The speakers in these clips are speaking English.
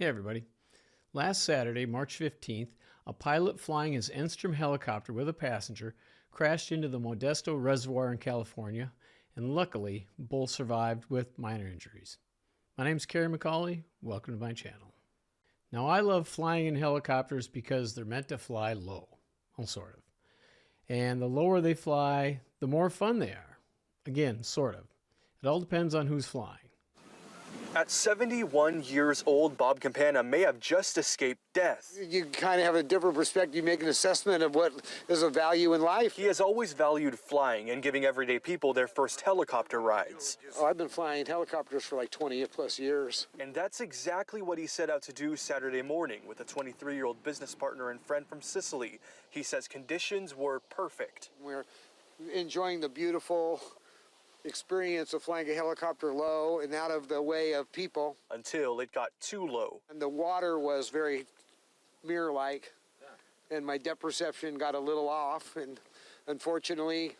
Hey everybody. Last Saturday, March 15th, a pilot flying his Enstrom helicopter with a passenger crashed into the Modesto Reservoir in California, and luckily, both survived with minor injuries. My name's Kerry McCauley. Welcome to my channel. Now, I love flying in helicopters because they're meant to fly low. Well, sort of. And the lower they fly, the more fun they are. Again, sort of. It all depends on who's flying. At 71 years old, Bob Campana may have just escaped death. You kind of have a different perspective. You make an assessment of what is of value in life. He has always valued flying and giving everyday people their first helicopter rides. Oh, I've been flying helicopters for like 20 plus years. And that's exactly what he set out to do Saturday morning with a 23-year-old business partner and friend from Sicily. He says conditions were perfect. We're enjoying the beautiful experience of flying a helicopter low and out of the way of people. Until it got too low. And the water was very mirror-like, and my depth perception got a little off, and unfortunately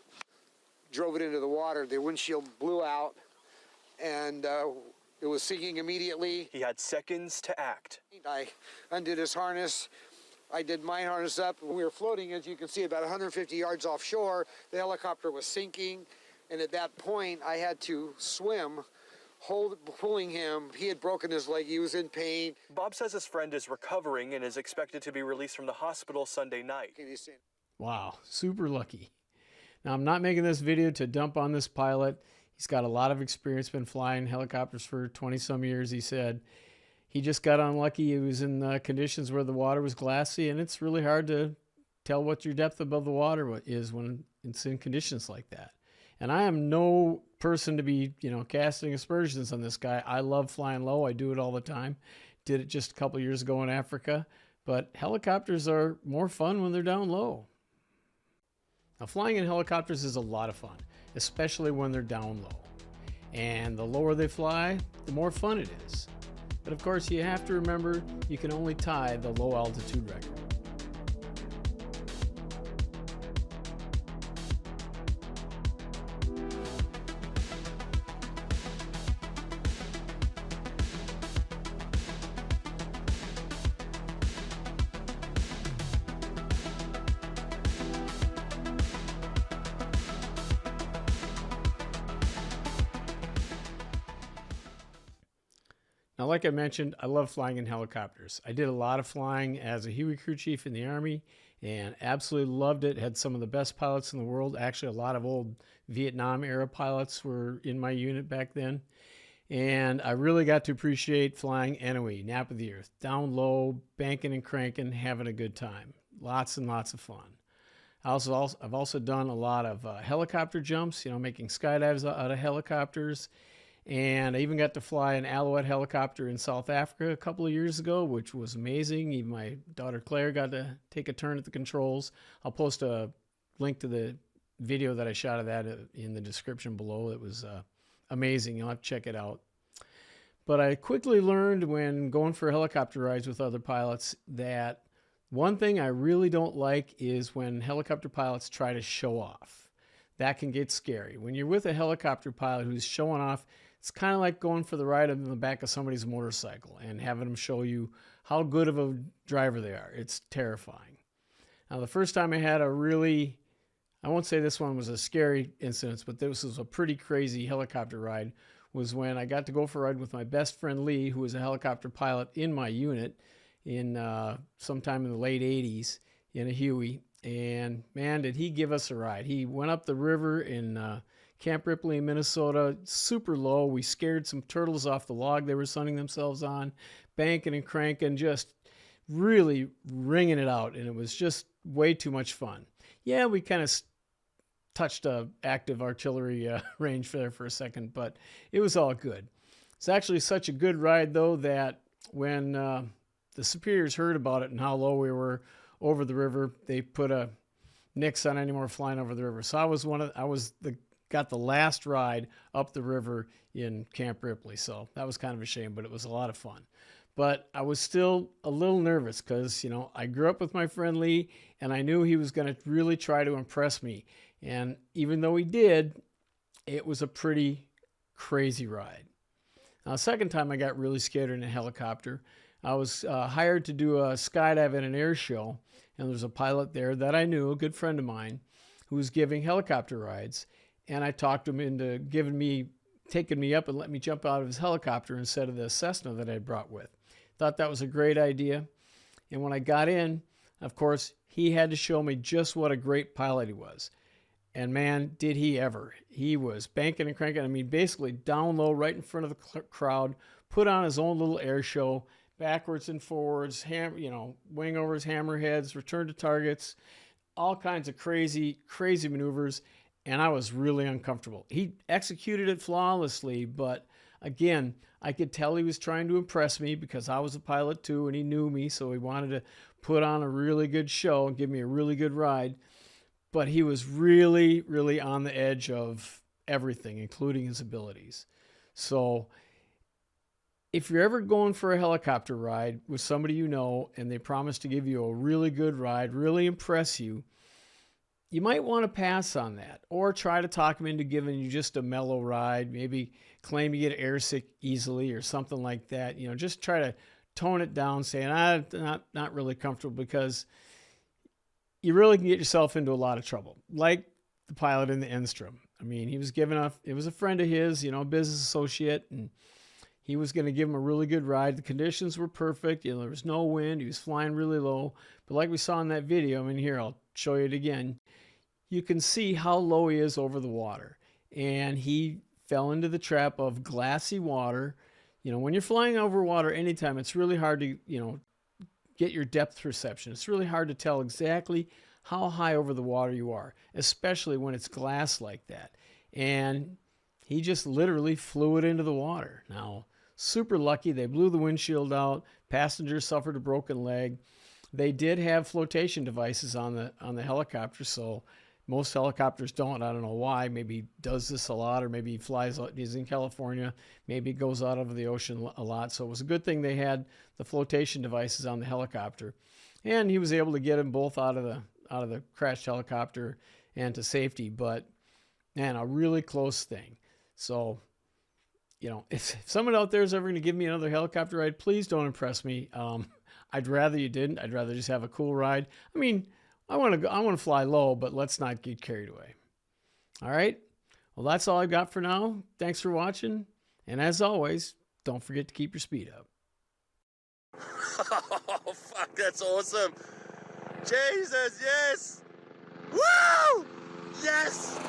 drove it into the water. The windshield blew out, and it was sinking immediately. He had seconds to act. I undid his harness. I did my harness up. We were floating, as you can see, about 150 yards offshore. The helicopter was sinking. And at that point, I had to swim, pulling him. He had broken his leg. He was in pain. Bob says his friend is recovering and is expected to be released from the hospital Sunday night. Wow, super lucky. Now, I'm not making this video to dump on this pilot. He's got a lot of experience, been flying helicopters for 20-some years, he said. He just got unlucky. He was in conditions where the water was glassy, and it's really hard to tell what your depth above the water is when it's in conditions like that. And I am no person to be, casting aspersions on this guy. I love flying low. I do it all the time. Did it just a couple years ago in Africa. But helicopters are more fun when they're down low. Now, flying in helicopters is a lot of fun, especially when they're down low. And the lower they fly, the more fun it is. But of course, you have to remember you can only tie the low altitude record. Now, like I mentioned, I love flying in helicopters. I did a lot of flying as a Huey crew chief in the Army and absolutely loved it. Had some of the best pilots in the world. Actually, a lot of old Vietnam era pilots were in my unit back then. And I really got to appreciate flying NOE, nap of the earth, down low, banking and cranking, having a good time. Lots and lots of fun. I've also done a lot of helicopter jumps, making skydives out of helicopters. And I even got to fly an Alouette helicopter in South Africa a couple of years ago, which was amazing. Even my daughter Claire got to take a turn at the controls. I'll post a link to the video that I shot of that in the description below. It was amazing. You'll have to check it out. But I quickly learned when going for helicopter rides with other pilots that one thing I really don't like is when helicopter pilots try to show off. That can get scary. When you're with a helicopter pilot who's showing off, it's kind of like going for the ride in the back of somebody's motorcycle and having them show you how good of a driver they are. It's terrifying. Now, the first time I had I won't say this one was a scary incident, but this was a pretty crazy helicopter ride, was when I got to go for a ride with my best friend Lee, who was a helicopter pilot in my unit in sometime in the late 80s in a Huey. And man, did he give us a ride. He went up the river in Camp Ripley, Minnesota, super low. We scared some turtles off the log they were sunning themselves on, banking and cranking, just really ringing it out. And it was just way too much fun. Yeah, we kind of touched a active artillery range there for a second, but it was all good. It's actually such a good ride, though, that when the superiors heard about it and how low we were over the river, they put a nix on any more flying over the river. So got the last ride up the river in Camp Ripley. So that was kind of a shame, but it was a lot of fun. But I was still a little nervous because, I grew up with my friend Lee, and I knew he was going to really try to impress me. And even though he did, it was a pretty crazy ride. Now, the second time I got really scared in a helicopter, I was hired to do a skydive at an air show, and there's a pilot there that I knew, a good friend of mine, who was giving helicopter rides, and I talked him into taking me up and letting me jump out of his helicopter instead of the Cessna that I brought with. Thought that was a great idea, and when I got in, of course, he had to show me just what a great pilot he was. And man, did he ever. He was banking and cranking. I mean, basically down low, right in front of the crowd, put on his own little air show, backwards and forwards, wing overs, hammerheads, return to targets, all kinds of crazy, crazy maneuvers. And I was really uncomfortable. He executed it flawlessly, but again, I could tell he was trying to impress me because I was a pilot too, and he knew me, so he wanted to put on a really good show and give me a really good ride. But he was really, really on the edge of everything, including his abilities. So if you're ever going for a helicopter ride with somebody you know and they promise to give you a really good ride, really impress you, you might want to pass on that or try to talk them into giving you just a mellow ride, maybe claim you get airsick easily or something like that. Just try to tone it down, saying, I'm not really comfortable, because you really can get yourself into a lot of trouble. Like the pilot in the Enstrom. I mean, it was a friend of his, a business associate, and he was going to give him a really good ride. The conditions were perfect. There was no wind. He was flying really low. But like we saw in that video, here, I'll show you it again. You can see how low he is over the water. And he fell into the trap of glassy water. When you're flying over water anytime, it's really hard to, get your depth perception. It's really hard to tell exactly how high over the water you are, especially when it's glass like that. And he just literally flew it into the water. Now, super lucky. They blew the windshield out. Passengers suffered a broken leg. They did have flotation devices on the helicopter, so most helicopters don't. I don't know why. Maybe he does this a lot, or maybe he's in California. Maybe he goes out over the ocean a lot. So it was a good thing they had the flotation devices on the helicopter. And he was able to get them both out of the crashed helicopter and to safety. But, man, a really close thing. So, if someone out there is ever going to give me another helicopter ride, please don't impress me. I'd rather you didn't. I'd rather just have a cool ride. I want to fly low, but let's not get carried away. All right. Well, that's all I've got for now. Thanks for watching. And as always, don't forget to keep your speed up. Oh, fuck, that's awesome. Jesus, yes. Woo! Yes!